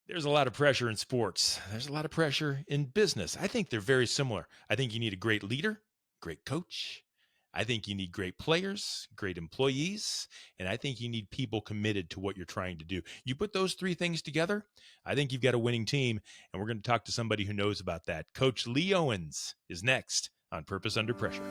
There's a lot of pressure in sports. There's a lot of pressure in business. I think they're very similar. I think you need a great leader, great coach. I think you need great players, great employees, and I think you need people committed to what you're trying to do. You put those three things together, I think you've got a winning team, and we're going to talk to somebody who knows about that. Coach Lee Owens is next on Purpose Under Pressure.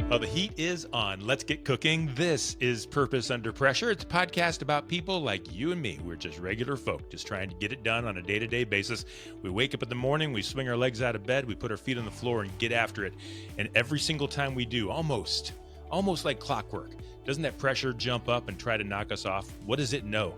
Well, the heat is on. Let's get cooking. This is Purpose Under Pressure. It's a podcast about people like you and me. We're just regular folk, just trying to get it done on a day-to-day basis. We wake up in the morning, we swing our legs out of bed, we put our feet on the floor and get after it. And every single time we do, almost like clockwork, doesn't that pressure jump up and try to knock us off? What does it know?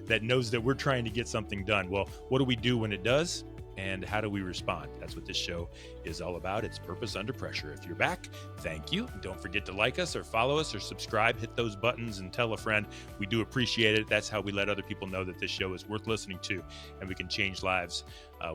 that knows that we're trying to get something done. Well, what do we do when it does? And how do we respond? That's what this show is all about. It's Purpose Under Pressure. If you're back, thank you. Don't forget to like us or follow us or subscribe. Hit those buttons and tell a friend. We do appreciate it. That's how we let other people know that this show is worth listening to, and we can change lives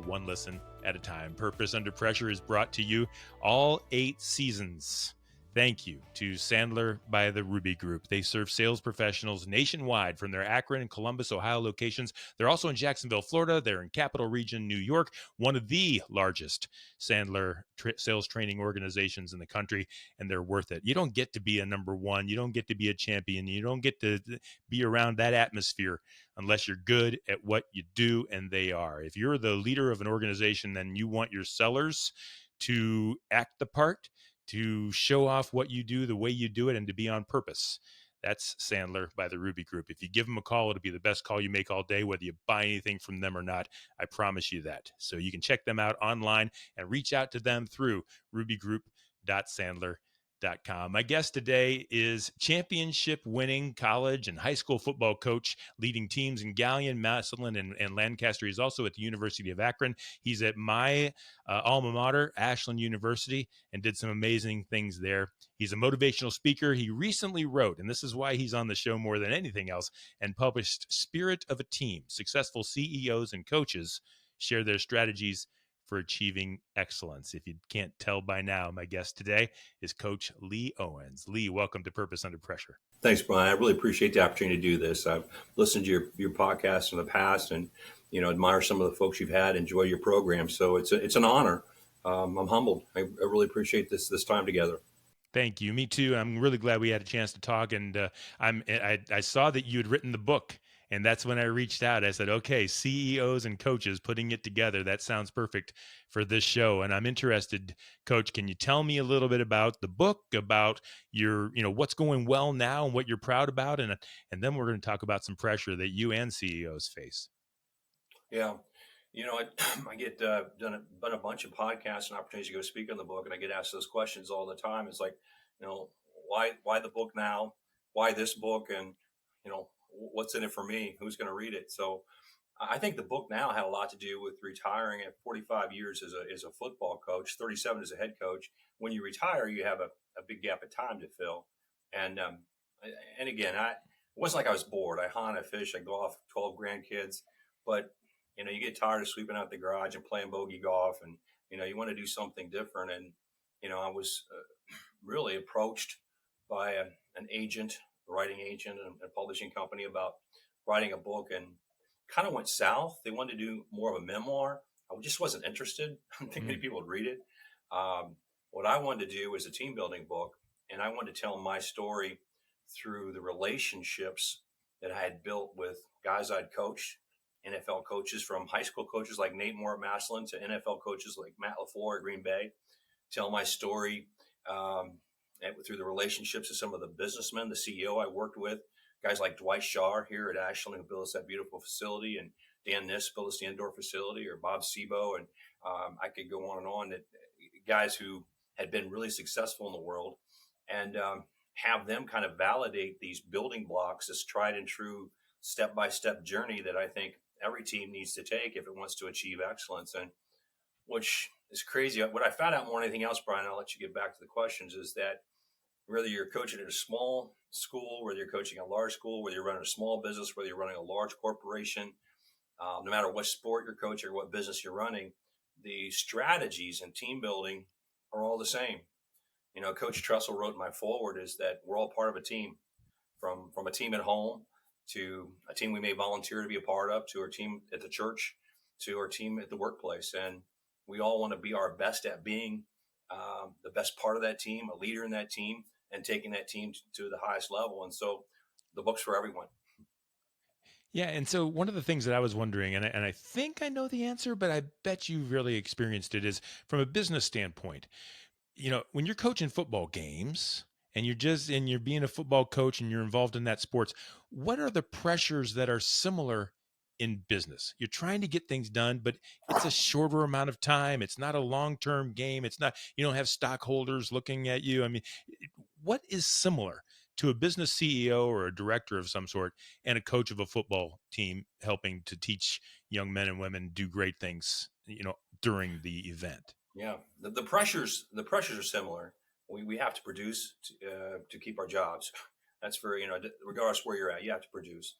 one listen at a time. Purpose Under Pressure is brought to you all 8 seasons. Thank you to Sandler by the Ruby Group. They serve sales professionals nationwide from their Akron and Columbus, Ohio locations. They're also in Jacksonville, Florida. They're in Capital Region, New York, one of the largest Sandler sales training organizations in the country, and they're worth it. You don't get to be a number one. You don't get to be a champion. You don't get to be around that atmosphere unless you're good at what you do, and they are. If you're the leader of an organization, then you want your sellers to act the part, to show off what you do, the way you do it, and to be on purpose. That's Sandler by the Ruby Group. If you give them a call, it'll be the best call you make all day, whether you buy anything from them or not. I promise you that. So you can check them out online and reach out to them through rubygroup.sandler.com. My guest today is championship winning college and high school football coach, leading teams in Galion, Massillon, and Lancaster. He's also at the University of Akron. He's at my alma mater, Ashland University, and did some amazing things there. He's a motivational speaker. He recently wrote, and this is why he's on the show more than anything else, and published Spirit of a Team. Successful CEOs and coaches share their strategies for achieving excellence. If you can't tell by now, my guest today is Coach Lee Owens. Lee, welcome to Purpose Under Pressure. Thanks, Brian. I really appreciate the opportunity to do this. I've listened to your podcast in the past, and admire some of the folks you've had, enjoy your program. So it's an honor. I'm humbled. I really appreciate this time together. Thank you. Me too. I'm really glad we had a chance to talk. And I saw that you had written the book. And that's when I reached out. I said, okay, CEOs and coaches putting it together. That sounds perfect for this show. And I'm interested, Coach, can you tell me a little bit about the book, about your, what's going well now and what you're proud about? And then we're going to talk about some pressure that you and CEOs face. Yeah. I get done a bunch of podcasts and opportunities to go speak on the book, and I get asked those questions all the time. It's like, why the book now? Why this book? And, what's in it for me? Who's going to read it? So I think the book now had a lot to do with retiring at 45 years as a football coach, 37 as a head coach. When you retire, you have a big gap of time to fill. And again, it wasn't like I was bored. I hunt, I fish, I golf, 12 grandkids. But, you get tired of sweeping out the garage and playing bogey golf, and, you want to do something different. And, I was really approached by an agent, a writing agent and a publishing company about writing a book, and kind of went south. They wanted to do more of a memoir. I just wasn't interested. I don't think many people would read it. What I wanted to do was a team building book, and I wanted to tell my story through the relationships that I had built with guys I'd coached, NFL coaches, from high school coaches like Nate Moore at Massillon to NFL coaches like Matt LaFleur at Green Bay. Tell my story through the relationships of some of the businessmen, the CEO I worked with, guys like Dwight Shaw here at Ashland, who built us that beautiful facility, and Dan Niss built us the indoor facility, or Bob Sebo, and I could go on and on. That guys who had been really successful in the world, and have them kind of validate these building blocks, this tried and true step-by-step journey that I think every team needs to take if it wants to achieve excellence. And which is crazy. What I found out more than anything else, Brian, I'll let you get back to the questions, is that whether you're coaching at a small school, whether you're coaching a large school, whether you're running a small business, whether you're running a large corporation, no matter what sport you're coaching or what business you're running, the strategies and team building are all the same. Coach Tressel wrote in my foreword is that we're all part of a team. from a team at home to a team we may volunteer to be a part of, to our team at the church, to our team at the workplace. And we all want to be our best at being the best part of that team, a leader in that team, and taking that team to the highest level. And so the book's for everyone. Yeah, and so one of the things that I was wondering, and I think I know the answer, but I bet you've really experienced it, is from a business standpoint. When you're coaching football games and you're being a football coach and you're involved in that sports, what are the pressures that are similar in business? You're trying to get things done, but it's a shorter amount of time. It's not a long-term game. It's not, you don't have stockholders looking at you. I mean, what is similar to a business CEO or a director of some sort and a coach of a football team helping to teach young men and women do great things, during the event? Yeah, the pressures are similar. We have to produce to keep our jobs. That's very, regardless where you're at, you have to produce.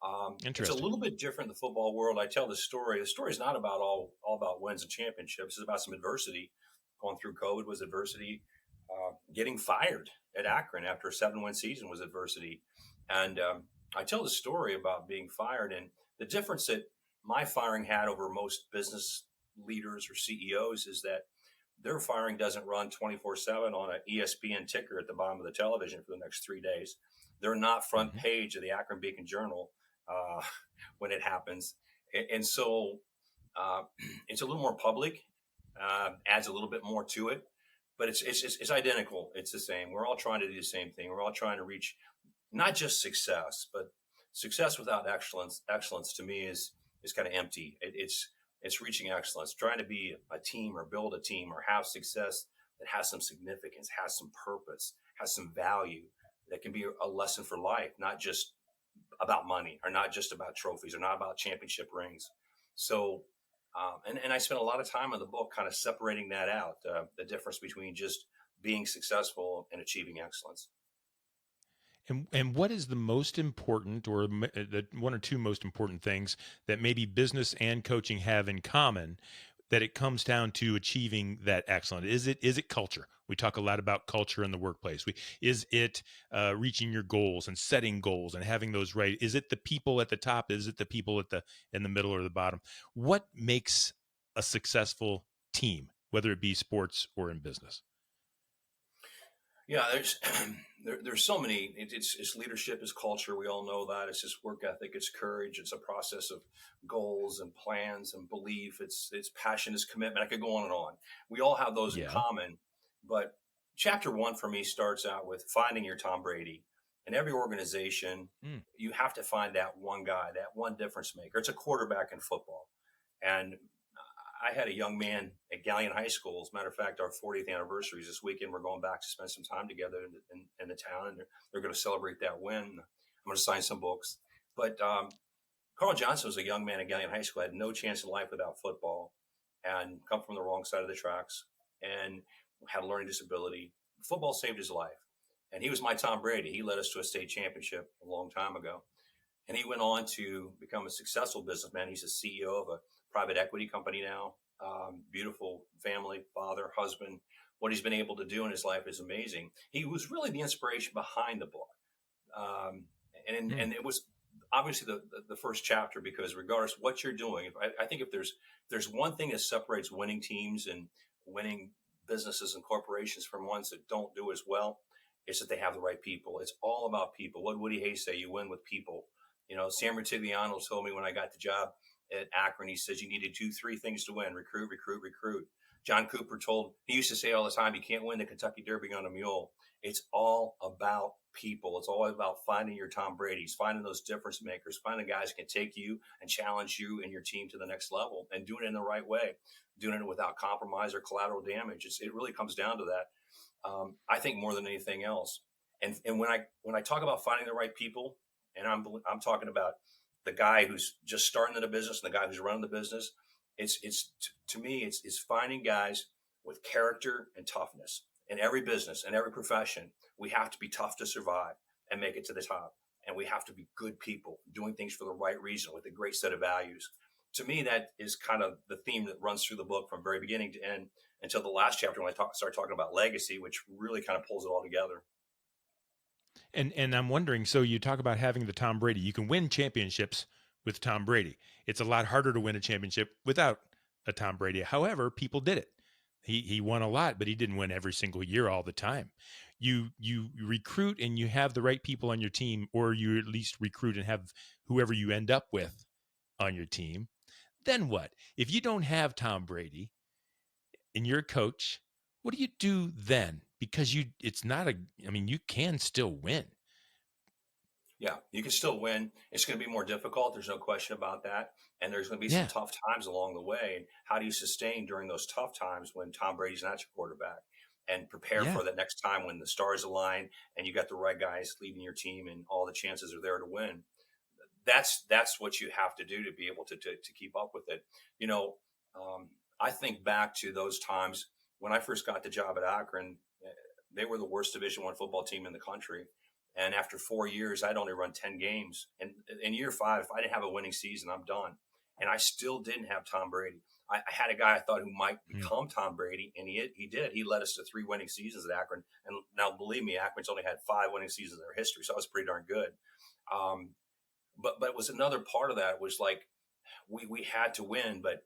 It's a Interesting. little bit different in the football world. I tell this story. The story is not about all about wins and championships. It's about some adversity. Going through COVID was adversity. Getting fired at Akron after a 7-win season was adversity. And I tell the story about being fired and the difference that my firing had over most business leaders or CEOs is that their firing doesn't run 24/7 on an ESPN ticker at the bottom of the television for the next 3 days. They're not front Hmm. page of the Akron Beacon Journal uh, when it happens. And so uh, it's a little more public, adds a little bit more to it, but it's identical. It's the same. We're all trying to do the same thing. We're all trying to reach not just success, but success without excellence. Excellence to me is kind of empty. It's reaching excellence, trying to be a team or build a team or have success that has some significance, has some purpose, has some value that can be a lesson for life, not just about money or not just about trophies or not about championship rings. So, and I spent a lot of time in the book kind of separating that out, the difference between just being successful and achieving excellence. And what is the most important, or the one or two most important things that maybe business and coaching have in common, that it comes down to achieving that excellence? Is it culture? We talk a lot about culture in the workplace. Is it reaching your goals and setting goals and having those right? Is it the people at the top? Is it the people in the middle or the bottom? What makes a successful team, whether it be sports or in business? Yeah, there's there's so many. It's leadership, it's culture. We all know that. It's just work ethic. It's courage. It's a process of goals and plans and belief. It's passion. It's commitment. I could go on and on. We all have those in Yeah. common. But chapter one for me starts out with finding your Tom Brady. In every organization, Mm. you have to find that one guy, that one difference maker. It's a quarterback in football, and I had a young man at Galleon High School. As a matter of fact, our 40th anniversary is this weekend. We're going back to spend some time together in the town, and they're going to celebrate that win. I'm going to sign some books. But Carl Johnson was a young man at Galleon High School, had no chance in life without football, and come from the wrong side of the tracks, and had a learning disability. Football saved his life, and he was my Tom Brady. He led us to a state championship a long time ago. And he went on to become a successful businessman. He's a CEO of a private equity company now. Beautiful family, father, husband. What he's been able to do in his life is amazing. He was really the inspiration behind the book. Um, Mm. and it was obviously the first chapter because regardless of what you're doing, I think if there's one thing that separates winning teams and winning businesses and corporations from ones that don't do as well, is that they have the right people. It's all about people. What Woody Hayes say? You win with people. Sam Rutigliano told me when I got the job at Akron, he says you need to do three things to win: recruit, recruit, recruit. John Cooper he used to say all the time, you can't win the Kentucky Derby on a mule. It's all about people. It's all about finding your Tom Brady's, finding those difference makers, finding guys who can take you and challenge you and your team to the next level and doing it in the right way, doing it without compromise or collateral damage. It really comes down to that. I think more than anything else. And when I talk about finding the right people, and I'm talking about the guy who's just starting in the business and the guy who's running the business. To me, it's finding guys with character and toughness. In every business and every profession, we have to be tough to survive and make it to the top. And we have to be good people doing things for the right reason with a great set of values. To me, that is kind of the theme that runs through the book from very beginning to end until the last chapter when I start talking about legacy, which really kind of pulls it all together. And I'm wondering, so you talk about having the Tom Brady. You can win championships with Tom Brady. It's a lot harder to win a championship without a Tom Brady. However, people did it. He won a lot, but he didn't win every single year all the time. You recruit and you have the right people on your team, or you at least recruit and have whoever you end up with on your team. Then what? If you don't have Tom Brady and you're a coach, what do you do then? Because it's not a, I mean, you can still win. Yeah, you can still win. It's going to be more difficult. There's no question about that. And there's going to be some Yeah. tough times along the way. And how do you sustain during those tough times when Tom Brady's not your quarterback, and prepare Yeah. for that next time when the stars align and you got the right guys leading your team and all the chances are there to win? That's what you have to do to be able to keep up with it. You know, I think back to those times when I first got the job at Akron. They were the worst Division One football team in the country, and after 4 years, I'd only run 10 games. And in year five, if I didn't have a winning season, I'm done. And I still didn't have Tom Brady. I had a guy I thought who might Mm. become Tom Brady, and he did. He led us to 3 winning seasons at Akron. And now, believe me, Akron's only had 5 winning seasons in their history, so that was pretty darn good. Um, but it was another part of that was like we had to win, but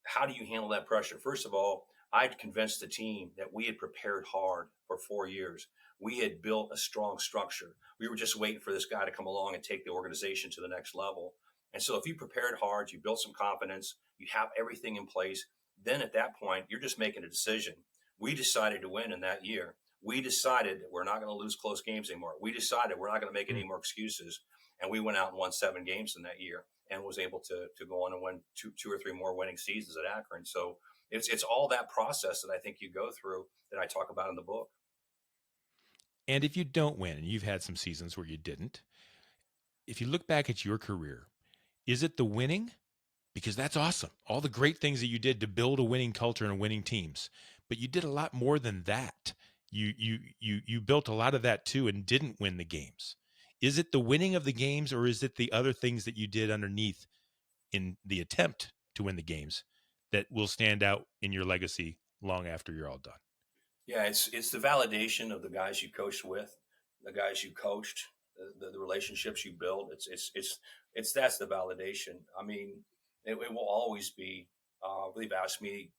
how do you handle that pressure? First of all, I'd convinced the team that we had prepared hard for 4 years. We had built a strong structure. We were just waiting for this guy to come along and take the organization to the next level. And so if you prepared hard, you built some confidence, you have everything in place, then at that point, you're just making a decision. We decided to win in that year. We decided that we're not going to lose close games anymore. We decided we're not going to make any Mm. more excuses. And we went out and won 7 games in that year and was able to go on and win two or three more winning seasons at Akron. So it's all that process that I think you go through that I talk about in the book. And if you don't win, and you've had some seasons where you didn't, if you look back at your career, is it the winning? Because that's awesome. All the great things that you did to build a winning culture and winning teams. But you did a lot more than that. You built a lot of that too and didn't win the games. Is it the winning of the games, or is it the other things that you did underneath in the attempt to win the games that will stand out in your legacy long after you're all done? Yeah, it's the validation of the guys you coached with, the guys you coached, the relationships you build. It's that's the validation. I mean, it will always be. They've asked me,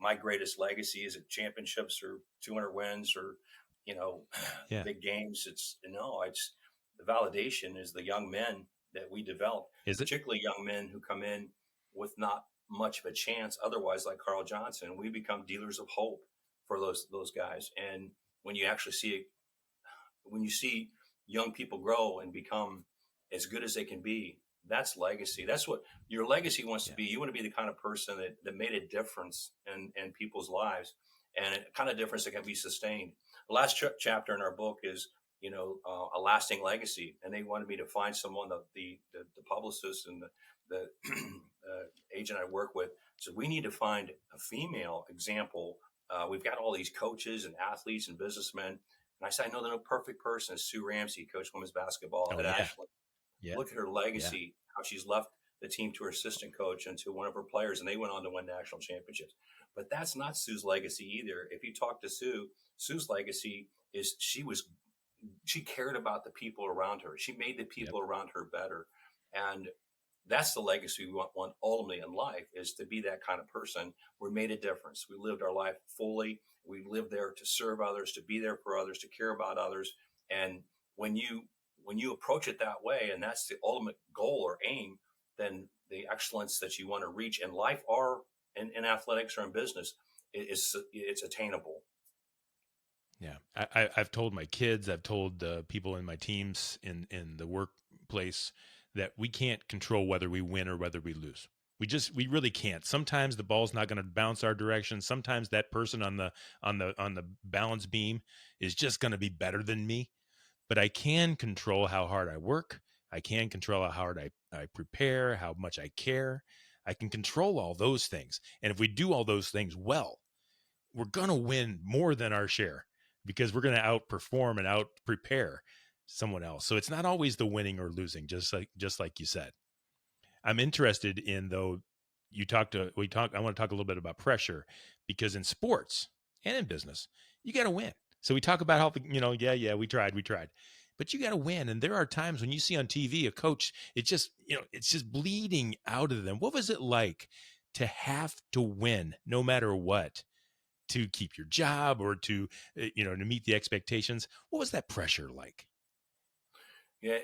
my greatest legacy is it championships or 200 wins or, you know, Yeah. big games. It's no, it's the validation is the young men that we develop, Is it? particularly young men who come in with not much of a chance. Otherwise, like Carl Johnson, we become dealers of hope for those guys. And when you actually see it, when you see young people grow and become as good as they can be, that's legacy. That's what your legacy wants to Yeah. be. You want to be the kind of person that made a difference in people's lives, and a kind of difference that can be sustained. The last chapter in our book is a lasting legacy, and they wanted me to find someone, the publicist and the agent I work with. So we need to find a female example. We've got all these coaches and athletes and businessmen. And I said, I know the perfect person is Sue Ramsey, coached women's basketball Oh at yeah. Ashland. Yeah. Look at her Yeah. legacy, how she's left the team to her assistant coach and to one of her players, and they went on to win national championships. But that's not Sue's legacy either. If you talk to Sue, Sue's legacy is she cared about the people around her. She made the Yep. people around her better. And that's the legacy we want ultimately in life, is to be that kind of person. We made a difference. We lived our life fully. We lived there to serve others, to be there for others, to care about others. And when you approach it that way, and that's the ultimate goal or aim, then the excellence that you want to reach in life or in athletics or in business it's attainable. Yeah, I've told my kids, I've told the people in my teams in the workplace that we can't control whether we win or whether we lose. We really can't. Sometimes the ball's not going to bounce our direction. Sometimes that person on the balance beam is just going to be better than me. But I can control how hard I work. I can control how hard I prepare, how much I care. I can control all those things. And if we do all those things well, we're going to win more than our share because we're going to outperform and out prepare someone else. So it's not always the winning or losing, just like you said. I'm interested in, though, I want to talk a little bit about pressure, because in sports and in business, you got to win. So we talk about how yeah, we tried. But you got to win. And there are times when you see on TV a coach, it's just bleeding out of them. What was it like to have to win no matter what, to keep your job or to meet the expectations? What was that pressure like? Yeah,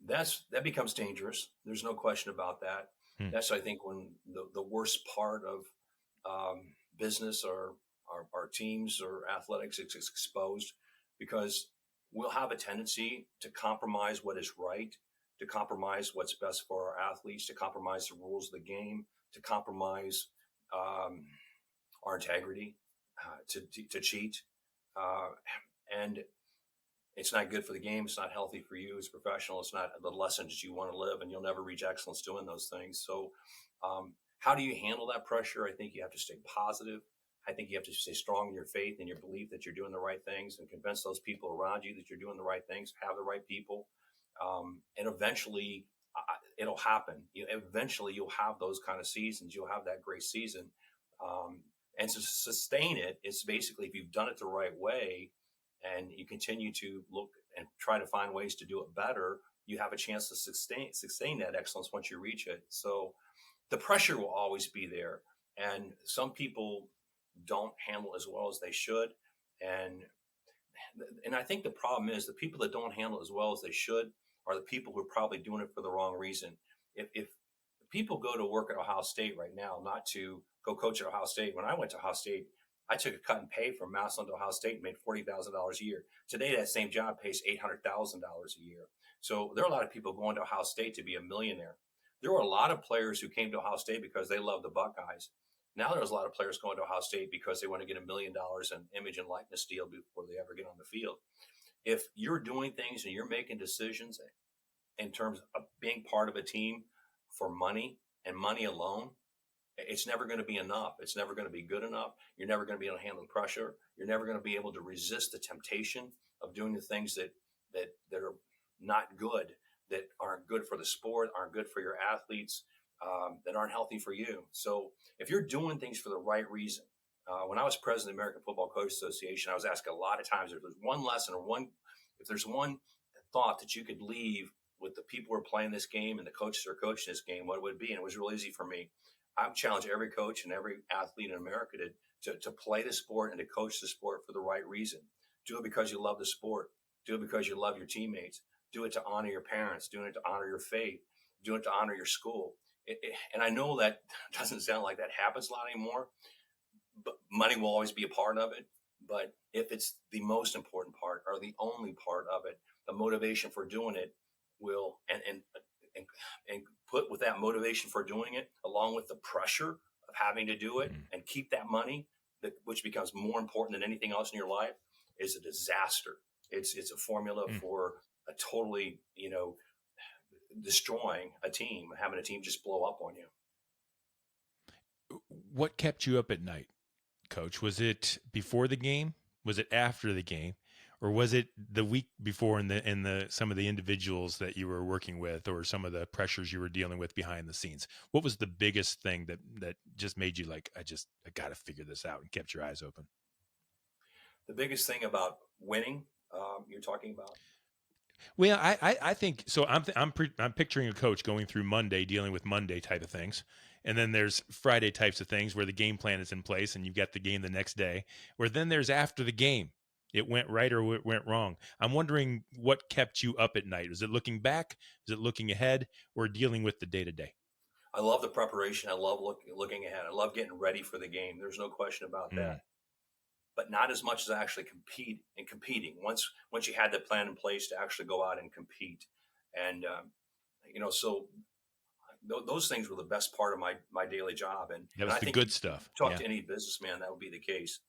that becomes dangerous. There's no question about that. Hmm. That's, I think, when the worst part of business or our teams or athletics is exposed, because we'll have a tendency to compromise what is right, to compromise what's best for our athletes, to compromise the rules of the game, to compromise um, our integrity, to cheat, uh, and it's not good for the game. It's not healthy for you as a professional. It's not the lessons you want to live, and you'll never reach excellence doing those things. So, how do you handle that pressure? I think you have to stay positive. I think you have to stay strong in your faith and your belief that you're doing the right things, and convince those people around you that you're doing the right things. Have the right people, and eventually, it'll happen. Eventually, you'll have those kind of seasons. You'll have that great season, um, and to sustain it, it's basically, if you've done it the right way and you continue to look and try to find ways to do it better, you have a chance to sustain that excellence once you reach it. So the pressure will always be there, and some people don't handle it as well as they should. And I think the problem is the people that don't handle it as well as they should are the people who are probably doing it for the wrong reason. If people go to work at Ohio State right now, not to go coach at Ohio State. When I went to Ohio State, I took a cut in pay from Massillon to Ohio State and made $40,000 a year. Today, that same job pays $800,000 a year. So there are a lot of people going to Ohio State to be a millionaire. There were a lot of players who came to Ohio State because they love the Buckeyes. Now there's a lot of players going to Ohio State because they want to get $1 million in image and likeness deal before they ever get on the field. If you're doing things and you're making decisions in terms of being part of a team for money and money alone, it's never going to be enough. It's never going to be good enough. You're never going to be able to handle the pressure. You're never going to be able to resist the temptation of doing the things that are not good, that aren't good for the sport, aren't good for your athletes, that aren't healthy for you. So if you're doing things for the right reason, when I was president of the American Football Coach Association, I was asked a lot of times if there's one lesson or if there's one thought that you could leave with the people who are playing this game and the coaches who are coaching this game, what it would be. And it was real easy for me. I would challenge every coach and every athlete in America to play the sport and to coach the sport for the right reason. Do it because you love the sport. Do it because you love your teammates. Do it to honor your parents. Do it to honor your faith. Do it to honor your school. And I know that doesn't sound like that happens a lot anymore, but money will always be a part of it. But if it's the most important part or the only part of it, the motivation for doing it will, and put with that motivation for doing it, along with the pressure of having to do it and keep that money, which becomes more important than anything else in your life, is a disaster. It's a formula for a totally, destroying a team, having a team just blow up on you. What kept you up at night, Coach? Was it before the game? Was it after the game? Or was it the week before in the some of the individuals that you were working with, or some of the pressures you were dealing with behind the scenes? What was the biggest thing that just made you like, I got to figure this out, and kept your eyes open? The biggest thing about winning, you're talking about? Well, I think so. I'm picturing a coach going through Monday, dealing with Monday type of things, and then there's Friday types of things where the game plan is in place, and you've got the game the next day. Or then there's after the game, it went right or it went wrong. I'm wondering what kept you up at night. Is it looking back? Is it looking ahead? Or dealing with the day to day? I love the preparation. I love looking ahead. I love getting ready for the game. There's no question about that. But not as much as actually competing. Once you had the plan in place to actually go out and compete, and so those things were the best part of my daily job. And That was I the think good stuff. talk Yeah. to any businessman, that would be the case.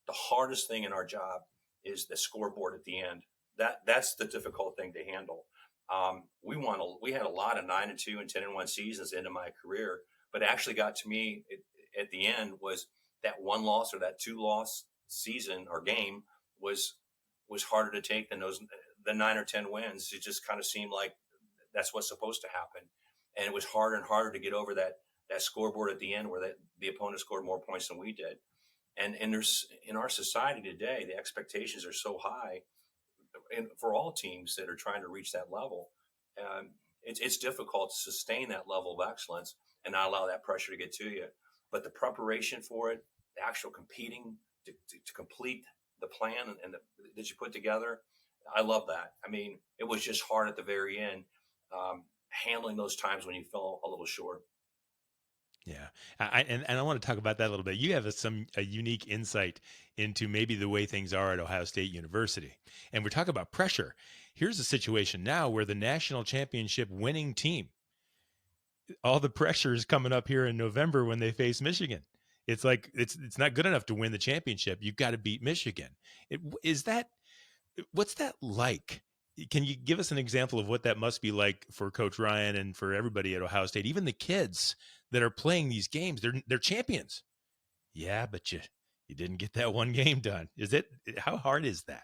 The hardest thing in our job is the scoreboard at the end. That's the difficult thing to handle. We had a lot of 9-2 and 10-1 seasons into my career, but it actually got to me at the end was that one loss or that 2-loss season or game was harder to take than the 9 or 10 wins. It just kind of seemed like that's what's supposed to happen, and it was harder and harder to get over that scoreboard at the end where the opponent scored more points than we did. And there's in our society today, the expectations are so high, and for all teams that are trying to reach that level, it's difficult to sustain that level of excellence and not allow that pressure to get to you. But the preparation for it, the actual competing to complete the plan that you put together, I love that. I mean, it was just hard at the very end, handling those times when you fell a little short. Yeah. And I want to talk about that a little bit. You have a unique insight into maybe the way things are at Ohio State University. And we're talking about pressure. Here's a situation now where the national championship winning team, all the pressure is coming up here in November when they face Michigan. It's like it's not good enough to win the championship. You've got to beat Michigan. Is that what's that like? Can you give us an example of what that must be like for Coach Ryan and for everybody at Ohio State, even the kids that are playing these games? They're champions. Yeah, but you didn't get that one game done. Is it how hard is that?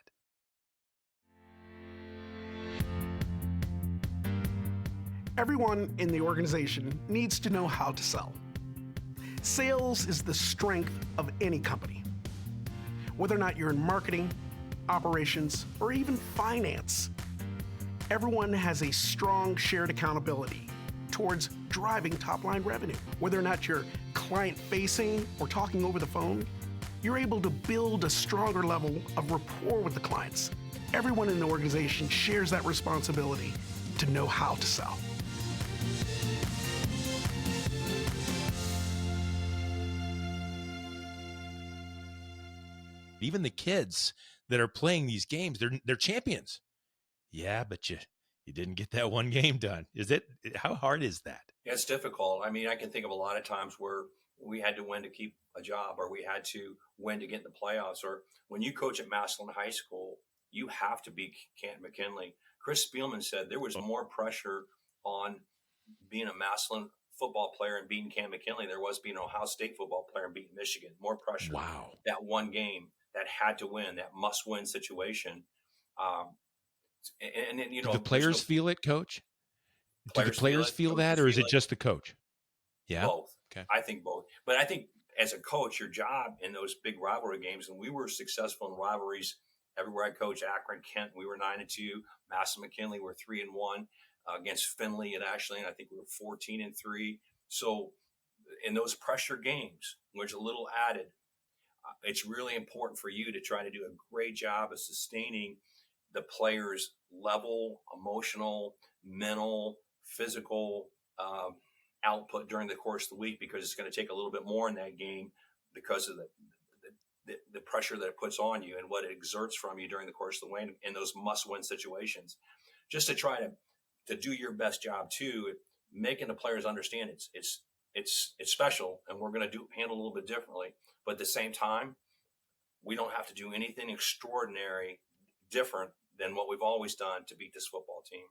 Everyone in the organization needs to know how to sell. Sales is the strength of any company. Whether or not you're in marketing, operations, or even finance, everyone has a strong shared accountability towards driving top-line revenue. Whether or not you're client-facing or talking over the phone, you're able to build a stronger level of rapport with the clients. Everyone in the organization shares that responsibility to know how to sell. Even the kids that are playing these games, they're champions. Yeah, but you didn't get that one game done. Is it how hard is that? Yeah, it's difficult. I mean, I can think of a lot of times where we had to win to keep a job, or we had to win to get in the playoffs. Or when you coach at Massillon High School, you have to beat Canton McKinley. Chris Spielman said there was more pressure on being a Massillon football player and beating Canton McKinley there was being an Ohio State football player and beating Michigan. More pressure. Wow. That one game that had to win, that must-win situation. Um, and Do the players feel it, Coach? Do the players feel that, or is it just the coach? Yeah. Both. Okay. I think both. But I think as a coach, your job in those big rivalry games, and we were successful in rivalries everywhere I coached. Akron, Kent, we were 9-2. Massillon McKinley were 3-1 against Finley and Ashland. I think we were 14-3. So in those pressure games, there's a little added. It's really important for you to try to do a great job of sustaining the players' level, emotional, mental, physical output during the course of the week, because it's going to take a little bit more in that game because of the pressure that it puts on you and what it exerts from you during the course of the win in those must-win situations. Just to try to do your best job too, making the players understand it's special, and we're going to handle a little bit differently. But at the same time, we don't have to do anything extraordinary different than what we've always done to beat this football team.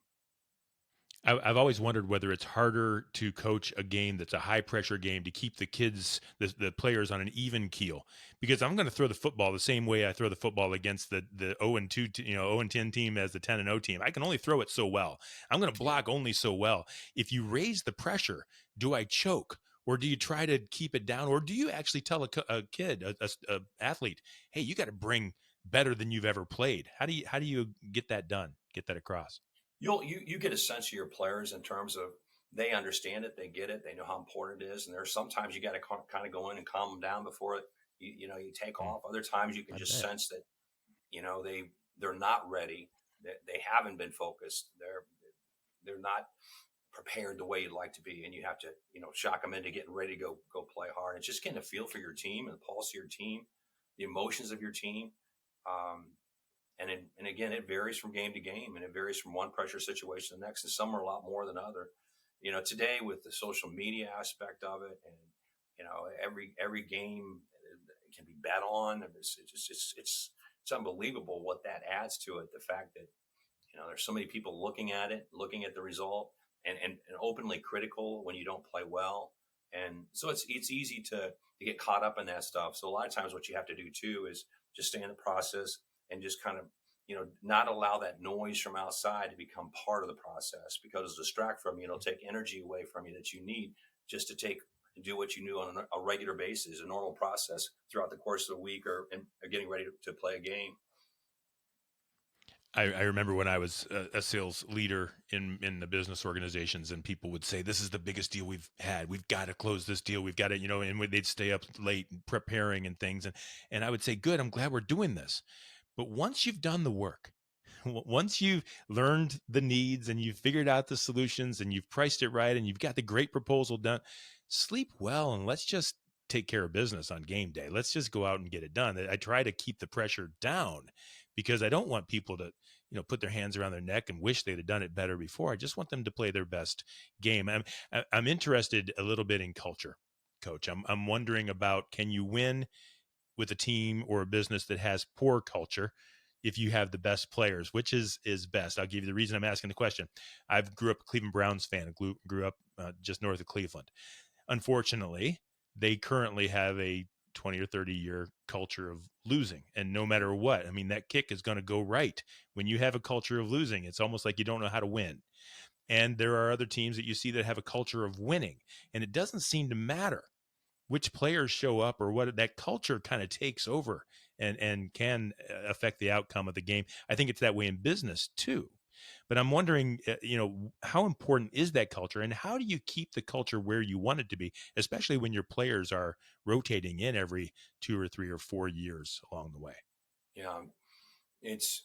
I've always wondered whether it's harder to coach a game that's a high pressure game to keep the kids, the players on an even keel, because I'm going to throw the football the same way I throw the football against the 0-2, 0-10 team as the 10-0 team. I can only throw it so well. I'm going to block only so well. If you raise the pressure, do I choke? Or do you try to keep it down? Or do you actually tell a kid, a athlete, hey, you got to bring better than you've ever played? How do you get that done? Get that across? You get a sense of your players in terms of they understand it, they get it, they know how important it is, and there's sometimes you got to kind of go in and calm them down before you take off. Other times you can just sense that they're not ready, that they haven't been focused, they're not prepared the way you'd like to be, and you have to shock them into getting ready to go play hard. It's just getting a feel for your team and the pulse of your team, the emotions of your team. And again, it varies from game to game, and it varies from one pressure situation to the next, and some are a lot more than other. Today with the social media aspect of it, and every game can be bet on. It's unbelievable what that adds to it. The fact that there's so many people looking at it, looking at the result, and openly critical when you don't play well, and so it's easy to get caught up in that stuff. So a lot of times, what you have to do too is just stay in the process and just kind of, not allow that noise from outside to become part of the process, because it'll distract from you. It'll take energy away from you that you need just to take and do what you knew on a regular basis, a normal process throughout the course of the week or getting ready to play a game. I remember when I was a sales leader in the business organizations, and people would say, "This is the biggest deal we've had. We've got to close this deal. We've got to, and they'd stay up late preparing and things. And I would say, "Good, I'm glad we're doing this." But once you've done the work, once you've learned the needs and you've figured out the solutions and you've priced it right and you've got the great proposal done, sleep well and let's just take care of business on game day. Let's just go out and get it done. I try to keep the pressure down because I don't want people to, put their hands around their neck and wish they'd have done it better before. I just want them to play their best game. I'm interested a little bit in culture, Coach. I'm wondering about, can you win with a team or a business that has poor culture if you have the best players? Which is best? I'll give you the reason I'm asking the question. I grew up a Cleveland Browns fan and grew up just north of Cleveland. Unfortunately, they currently have a 20 or 30 year culture of losing. And no matter what, I mean, that kick is going to go right. When you have a culture of losing, it's almost like you don't know how to win. And there are other teams that you see that have a culture of winning. And it doesn't seem to matter which players show up or what, that culture kind of takes over and can affect the outcome of the game. I think it's that way in business too. But I'm wondering, how important is that culture, and how do you keep the culture where you want it to be, especially when your players are rotating in every 2 or 3 or 4 years along the way? Yeah, it's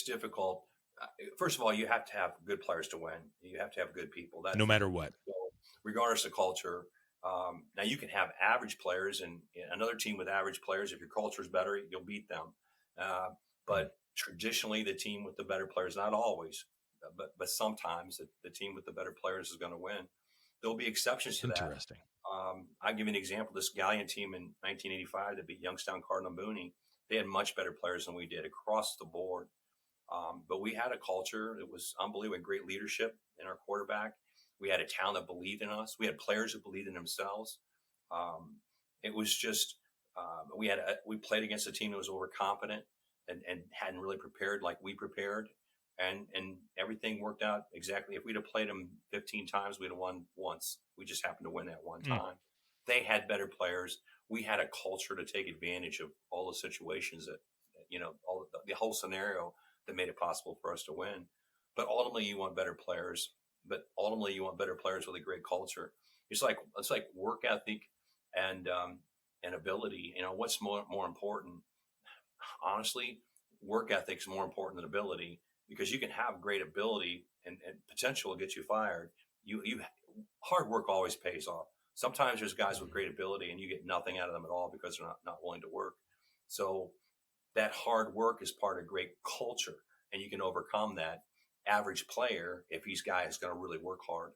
difficult. First of all, you have to have good players to win. You have to have good people. No matter what. So regardless of culture. Now you can have average players and another team with average players. If your culture is better, you'll beat them. But traditionally, the team with the better players, not always, but sometimes the team with the better players is going to win. There'll be exceptions to that. Interesting. I'll give you an example. This Galleon team in 1985 that beat Youngstown Cardinal Mooney, they had much better players than we did across the board. But we had a culture that was unbelievable, great leadership in our quarterback. We had a town that believed in us. We had players who believed in themselves. It was just we played against a team that was overconfident and hadn't really prepared like we prepared, and everything worked out exactly. If we'd have played them 15 times, we'd have won once. We just happened to win that one time. They had better players. We had a culture to take advantage of all the situations that all the whole scenario that made it possible for us to win. But ultimately, you want better players. But ultimately, you want better players with a great culture. It's like work ethic and ability. What's more important? Honestly, work ethic is more important than ability, because you can have great ability and potential to get you fired. You hard work always pays off. Sometimes there's guys with great ability and you get nothing out of them at all because they're not willing to work. So that hard work is part of great culture, and you can overcome that average player if he's guy is going to really work hard.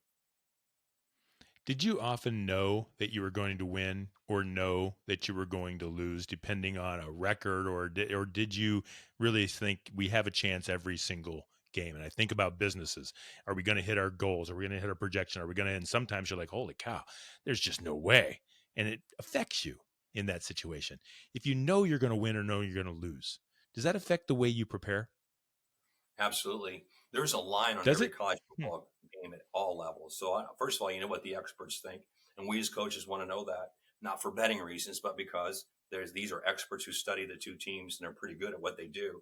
Did you often know that you were going to win or know that you were going to lose, depending on a record, or did you really think we have a chance every single game? And I think about businesses. Are we going to hit our goals? Are we going to hit our projection? Are we going to? And sometimes you're like, holy cow, there's just no way. And it affects you in that situation. If you know you're going to win or know you're going to lose, does that affect the way you prepare? Absolutely. There's a line on every college football game at all levels. So first of all, you know what the experts think. And we as coaches want to know that, not for betting reasons, but because these are experts who study the two teams and they're pretty good at what they do.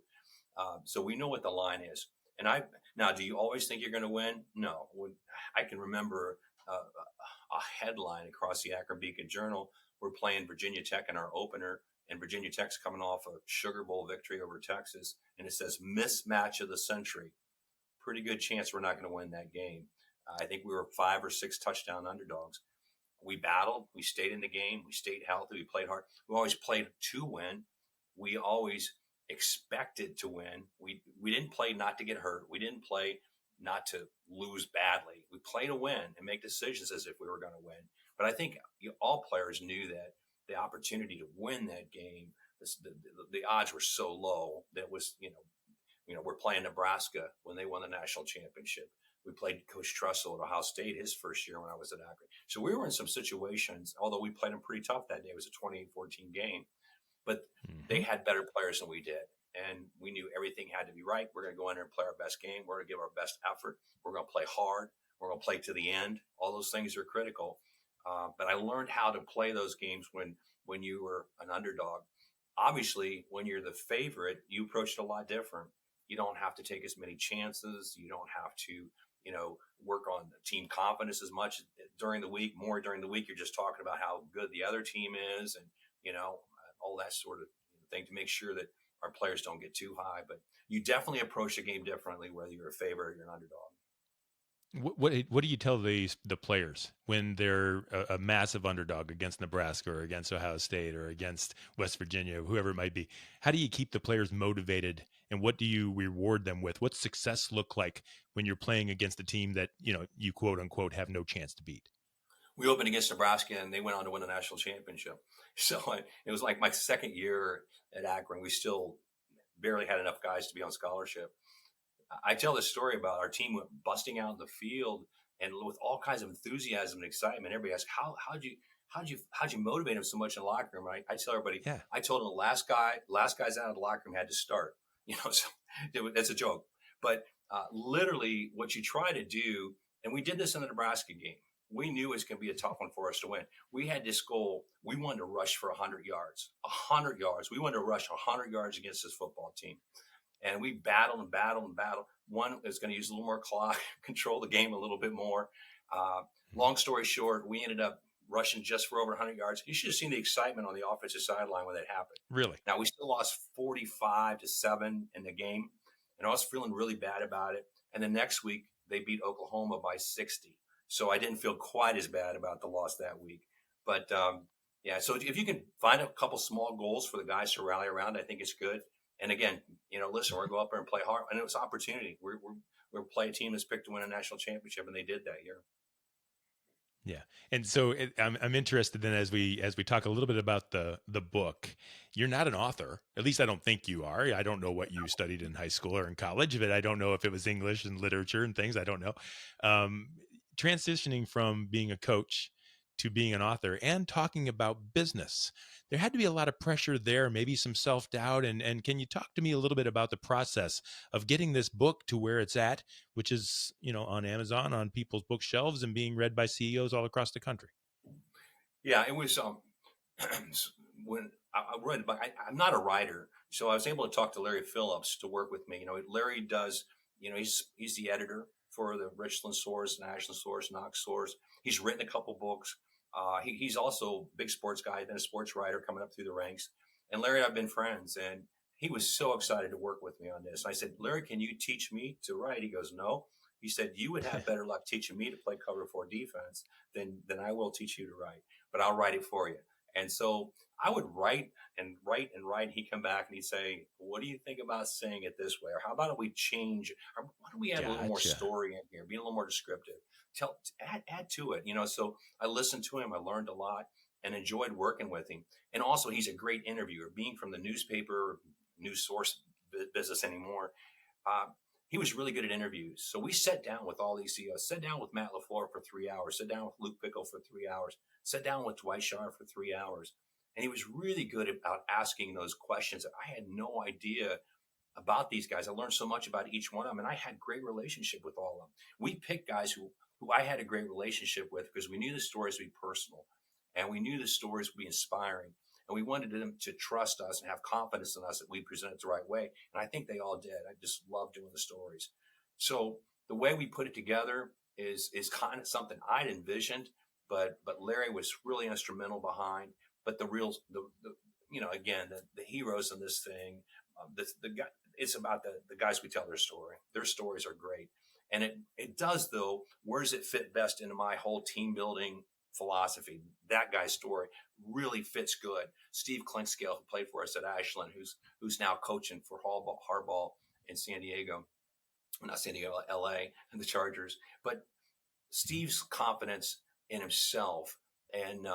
So we know what the line is. And now, do you always think you're going to win? No. I can remember a headline across the Akron Beacon Journal. We're playing Virginia Tech in our opener, and Virginia Tech's coming off a Sugar Bowl victory over Texas. And it says mismatch of the century. Pretty good chance we're not going to win that game. I think we were 5 or 6 touchdown underdogs. We battled. We stayed in the game. We stayed healthy. We played hard. We always played to win. We always expected to win. We didn't play not to get hurt. We didn't play not to lose badly. We played to win and make decisions as if we were going to win. But I think all players knew that the opportunity to win that game, the odds were so low that was, we're playing Nebraska when they won the national championship. We played Coach Trussell at Ohio State his first year when I was at Akron. So we were in some situations, although we played them pretty tough that day. It was a 28-14 game, but they had better players than we did. And we knew everything had to be right. We're going to go in there and play our best game. We're going to give our best effort. We're going to play hard. We're going to play to the end. All those things are critical. But I learned how to play those games when you were an underdog. Obviously, when you're the favorite, you approach it a lot different. You don't have to take as many chances. You don't have to, work on team confidence as much during the week. More during the week, you're just talking about how good the other team is, and all that sort of thing to make sure that our players don't get too high. But you definitely approach the game differently, whether you're a favorite or you're an underdog. What do you tell the players when they're a massive underdog against Nebraska or against Ohio State or against West Virginia, whoever it might be? How do you keep the players motivated, and what do you reward them with? What's success look like when you're playing against a team that you quote unquote have no chance to beat? We opened against Nebraska, and they went on to win the national championship. So it was like my second year at Akron. We still barely had enough guys to be on scholarship. I tell this story about our team busting out in the field and with all kinds of enthusiasm and excitement. Everybody asks, how'd you motivate them so much in the locker room? I tell everybody, Yeah. I told them the last guys out of the locker room had to start. So that's a joke. But literally, what you try to do, and we did this in the Nebraska game. We knew it was going to be a tough one for us to win. We had this goal. We wanted to rush for 100 yards. 100 yards. We wanted to rush 100 yards against this football team. And we battled and battled and battled. One is going to use a little more clock, control the game a little bit more. Long story short, we ended up rushing just for over 100 yards. You should have seen the excitement on the offensive sideline when that happened. Really? Now, we still lost 45-7 in the game, and I was feeling really bad about it. And the next week, they beat Oklahoma by 60. So I didn't feel quite as bad about the loss that week. But, so if you can find a couple small goals for the guys to rally around, I think it's good. And again, listen, we're going to go up there and play hard. And it was opportunity. We're play a team that's picked to win a national championship, and they did that year. Yeah. And so I'm interested then as we talk a little bit about the book. You're not an author. At least I don't think you are. I don't know what you studied in high school or in college, but I don't know if it was English and literature and things. I don't know. Transitioning from being a coach to being an author and talking about business, there had to be a lot of pressure there, maybe some self-doubt. And can you talk to me a little bit about the process of getting this book to where it's at, which is, on Amazon, on people's bookshelves, and being read by CEOs all across the country? Yeah, it was when I read, but I'm not a writer, so I was able to talk to Larry Phillips to work with me. Larry does, he's the editor for the Richland Source, National Source, Knox Source. He's written a couple books. He's also a big sports guy, then a sports writer coming up through the ranks. And Larry and I have been friends, and he was so excited to work with me on this. I said, Larry, can you teach me to write? He goes, no. He said, you would have better luck teaching me to play cover four defense than I will teach you to write, but I'll write it for you. And so I would write and write and write. He'd come back and he'd say, what do you think about saying it this way? Or how about if we change? Or why don't we add a little more story in here, be a little more descriptive? Add to it, So I listened to him. I learned a lot and enjoyed working with him. And also, he's a great interviewer. Being from the newspaper, news source business anymore, he was really good at interviews. So we sat down with all these CEOs, sat down with Matt LaFleur for 3 hours, sat down with Luke Pickle for 3 hours, sat down with Dwight Scharf for 3 hours. And he was really good about asking those questions that I had no idea about these guys. I learned so much about each one of them, and I had great relationship with all of them. We picked guys who I had a great relationship with because we knew the stories would be personal, and we knew the stories would be inspiring, and we wanted them to trust us and have confidence in us that we present it the right way. And I think they all did. I just love doing the stories. So the way we put it together is kind of something I'd envisioned, but Larry was really instrumental behind. But the heroes in this thing, the guy, it's about the guys we tell their story. Their stories are great. And it does, though, where does it fit best into my whole team building philosophy? That guy's story really fits good. Steve Clinkscale, who played for us at Ashland, who's now coaching for Harbaugh in San Diego, not San Diego, LA, and the Chargers. But Steve's confidence in himself and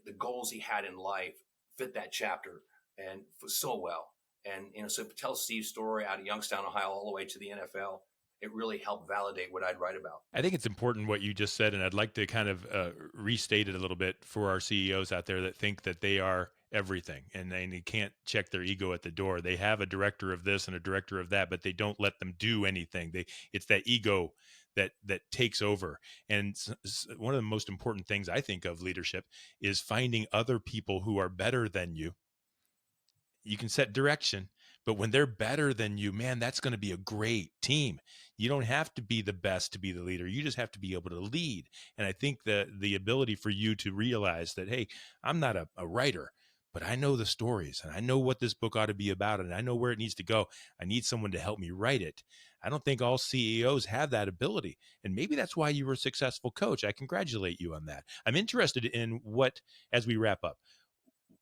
the goals he had in life fit that chapter and so well. And so to tell Steve's story out of Youngstown, Ohio, all the way to the NFL, it really helped validate what I'd write about. I think it's important what you just said, and I'd like to kind of restate it a little bit for our CEOs out there that think that they are everything and they can't check their ego at the door. They have a director of this and a director of that, but they don't let them do anything. It's that ego that takes over. And one of the most important things I think of leadership is finding other people who are better than you. You can set direction, but when they're better than you, man, that's going to be a great team. You don't have to be the best to be the leader. You just have to be able to lead. And I think the ability for you to realize that, hey, I'm not a writer, but I know the stories and I know what this book ought to be about and I know where it needs to go. I need someone to help me write it. I don't think all CEOs have that ability. And maybe that's why you were a successful coach. I congratulate you on that. I'm interested in what, as we wrap up,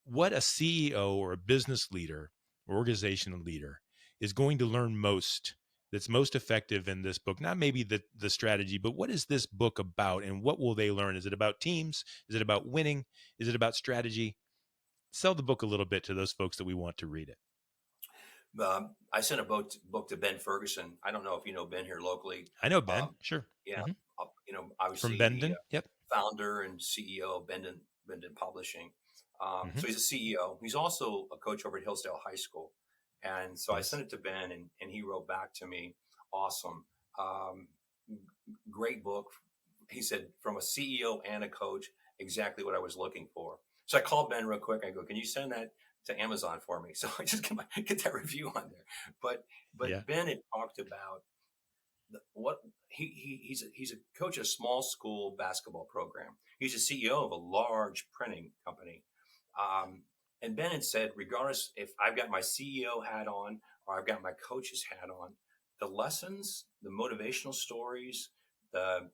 what a CEO or a business leader or organizational leader is going to learn most, that's most effective in this book. Not maybe the strategy, but what is this book about and what will they learn? Is it about teams? Is it about winning? Is it about strategy? Sell the book a little bit to those folks that we want to read it. I sent a book to Ben Ferguson. I don't know if you know Ben here locally. I know Ben, sure. Yeah, Mm-hmm. Obviously From Bendon, the yep. founder and CEO of Bendon Publishing. Mm-hmm. So he's a CEO. He's also a coach over at Hillsdale High School. And so I sent it to Ben, and he wrote back to me, awesome, great book. He said, from a CEO and a coach, exactly what I was looking for. So I called Ben real quick. I go, can you send that to Amazon for me? So I just get that review on there. But Yeah. Ben had talked about what he's a coach of a small school basketball program. He's a CEO of a large printing company. And Ben had said, regardless if I've got my CEO hat on or I've got my coach's hat on, the lessons, the motivational stories, the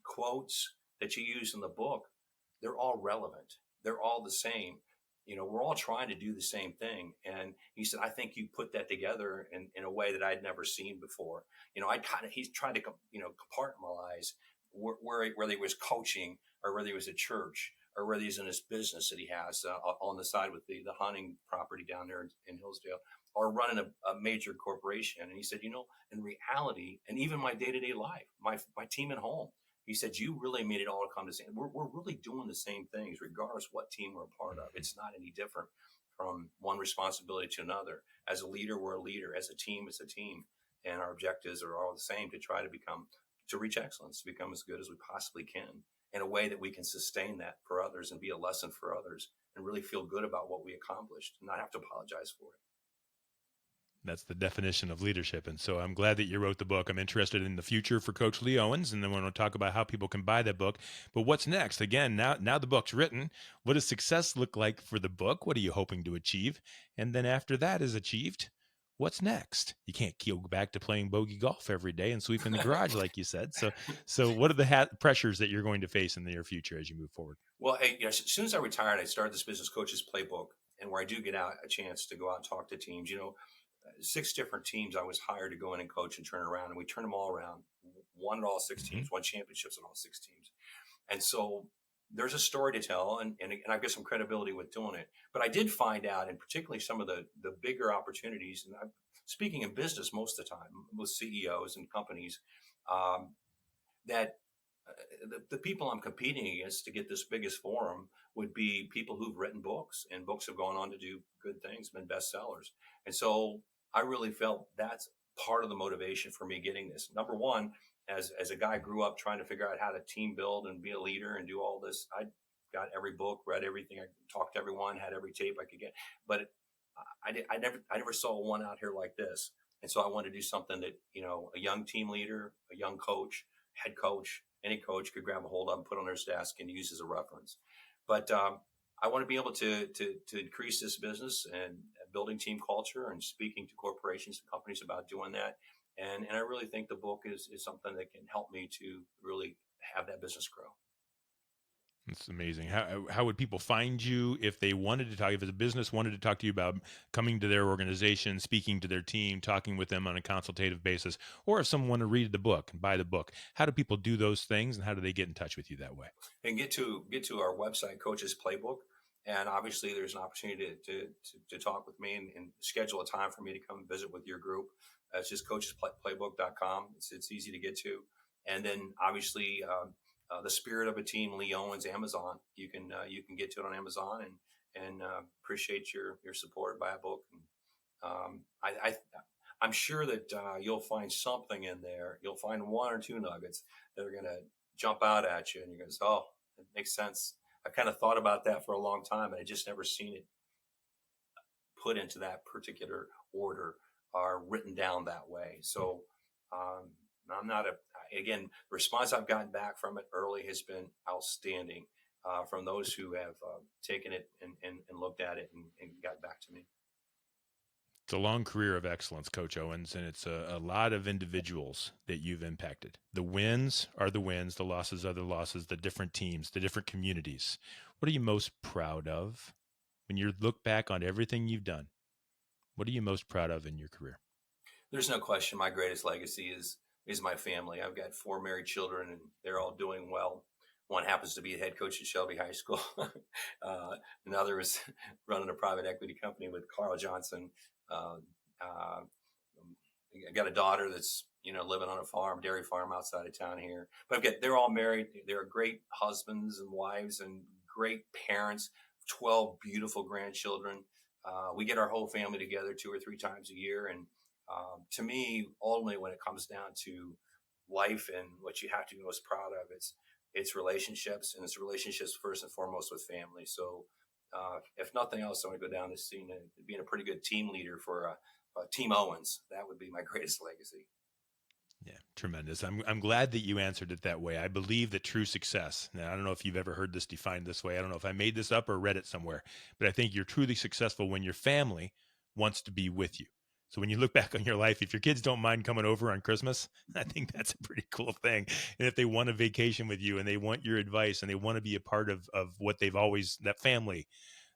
quotes that you use in the book, they're all relevant. They're all the same. We're all trying to do the same thing. And he said, I think you put that together in a way that I'd never seen before. He's trying to, compartmentalize whether he was coaching or whether he was at church or whether he's in his business that he has on the side with the hunting property down there in Hillsdale, or running a major corporation. And he said, in reality, and even my day-to-day life, my team at home, he said, you really made it all come to the same. We're really doing the same things, regardless what team we're a part of. It's not any different from one responsibility to another. As a leader, we're a leader. As a team, it's a team. And our objectives are all the same, to reach excellence, to become as good as we possibly can in a way that we can sustain that for others and be a lesson for others and really feel good about what we accomplished and not have to apologize for it. That's the definition of leadership. And so I'm glad that you wrote the book. I'm interested in the future for Coach Lee Owens, and then we're going to talk about how people can buy that book. But what's next? Again, now the book's written. What does success look like for the book? What are you hoping to achieve? And then after that is achieved, what's next? You can't go back to playing bogey golf every day and sweeping the garage, like you said. So what are the pressures that you're going to face in the near future as you move forward? Well, as soon as I retired, I started this Business Coaches Playbook, and where I do get out a chance to go out and talk to teams. 6 different teams I was hired to go in and coach and turn around, and we turned them all around, won at all 6 teams, won championships in all 6 teams. And so there's a story to tell, and I've got some credibility with doing it. But I did find out, and particularly some of the bigger opportunities, and I'm speaking in business most of the time with CEOs and companies, that the people I'm competing against to get this biggest forum would be people who've written books, and books have gone on to do good things, been bestsellers. And so I really felt that's part of the motivation for me getting this. Number one, as a guy grew up trying to figure out how to team build and be a leader and do all this, I got every book, read everything, I talked to everyone, had every tape I could get, but I never saw one out here like this. And so I wanted to do something that, a young team leader, a young coach, head coach, any coach could grab a hold of and put on their desk and use as a reference. But I want to be able to increase this business and building team culture and speaking to corporations and companies about doing that. And I really think the book is something that can help me to really have that business grow. That's amazing. How would people find you if they wanted to talk, if a business wanted to talk to you about coming to their organization, speaking to their team, talking with them on a consultative basis, or if someone wanted to read the book and buy the book? How do people do those things, and how do they get in touch with you that way? And get to our website, Coaches Playbook. And obviously there's an opportunity to talk with me and schedule a time for me to come visit with your group. It's just coachesplaybook.com. It's easy to get to. And then obviously, the Spirit of a Team, Lee Owens, Amazon. You can get to it on Amazon, and appreciate your support. Buy a book. And I'm sure that you'll find something in there. You'll find one or two nuggets that are going to jump out at you, and you're going to say, "Oh, it makes sense." I kind of thought about that for a long time, and I just never seen it put into that particular order or written down that way. So I'm not again, the response I've gotten back from it early has been outstanding from those who have taken it and looked at it and got back to me. It's a long career of excellence, Coach Owens, and it's a lot of individuals that you've impacted. The wins are the wins, the losses are the losses, the different teams, the different communities. What are you most proud of when you look back on everything you've done? What are you most proud of in your career? There's no question my greatest legacy is my family. I've got 4 married children, and they're all doing well. One happens to be a head coach at Shelby High School. Another is running a private equity company with Carl Johnson. I got a daughter that's living on a farm, dairy farm outside of town here. But they're all married. They're great husbands and wives and great parents. 12 beautiful grandchildren. We get our whole family together 2 or 3 times a year, and to me, ultimately, when it comes down to life and what you have to be most proud of, it's relationships, and it's relationships first and foremost with family. So, if nothing else, I want to go down this scene and being a pretty good team leader for Team Owens. That would be my greatest legacy. Yeah, tremendous. I'm glad that you answered it that way. I believe that true success. Now, I don't know if you've ever heard this defined this way. I don't know if I made this up or read it somewhere, but I think you're truly successful when your family wants to be with you. So when you look back on your life, if your kids don't mind coming over on Christmas, I think that's a pretty cool thing. And if they want a vacation with you and they want your advice and they want to be a part of what they've always, that family,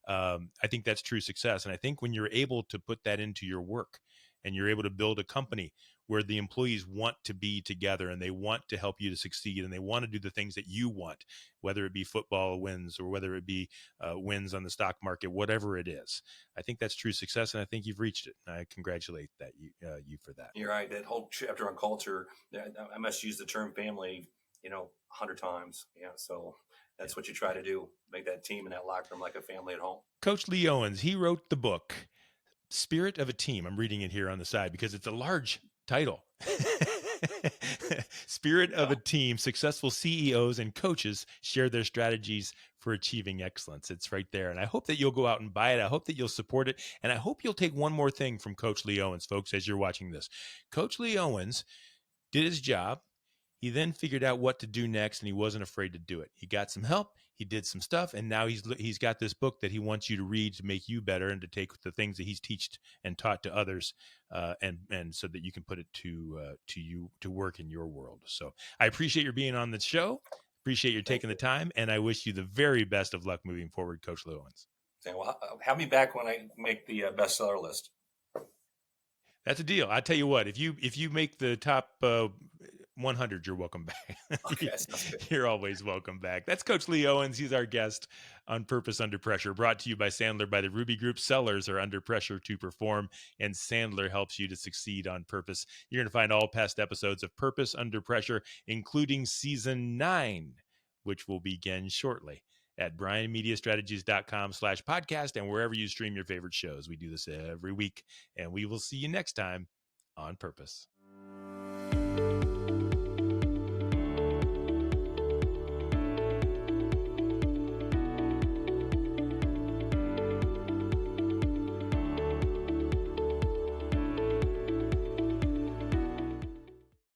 I think that's true success. And I think when you're able to put that into your work and you're able to build a company where the employees want to be together and they want to help you to succeed and they want to do the things that you want, whether it be football wins or whether it be wins on the stock market, whatever it is. I think that's true success, and I think you've reached it. I congratulate you for that. You're right. That whole chapter on culture, I must use the term family, 100 times. Yeah. So that's what you try to do. Make that team in that locker room like a family at home. Coach Lee Owens, he wrote the book, Spirit of a Team. I'm reading it here on the side because it's a large title. Spirit of a Team, successful CEOs and coaches share their strategies for achieving excellence. It's right there. And I hope that you'll go out and buy it. I hope that you'll support it. And I hope you'll take one more thing from Coach Lee Owens, folks, as you're watching this. Coach Lee Owens did his job. He then figured out what to do next, and he wasn't afraid to do it. He got some help. He did some stuff, and now he's got this book that he wants you to read to make you better and to take the things that he's taught and taught to others, and so that you can put it to work in your world. So I appreciate your being on the show. Appreciate your taking the time, and I wish you the very best of luck moving forward, Coach Owens. Well, have me back when I make the bestseller list. That's a deal. I tell you what, if you make the top 100, you're welcome back. Okay, You're always welcome back. That's Coach Lee Owens. He's our guest on Purpose Under Pressure, brought to you by Sandler by the Ruby Group. Sellers are under pressure to perform, and Sandler helps you to succeed on purpose. You're going to find all past episodes of Purpose Under Pressure, including season 9, which will begin shortly at brianmediastrategies.com/podcast and wherever you stream your favorite shows. We do this every week, and we will see you next time on Purpose.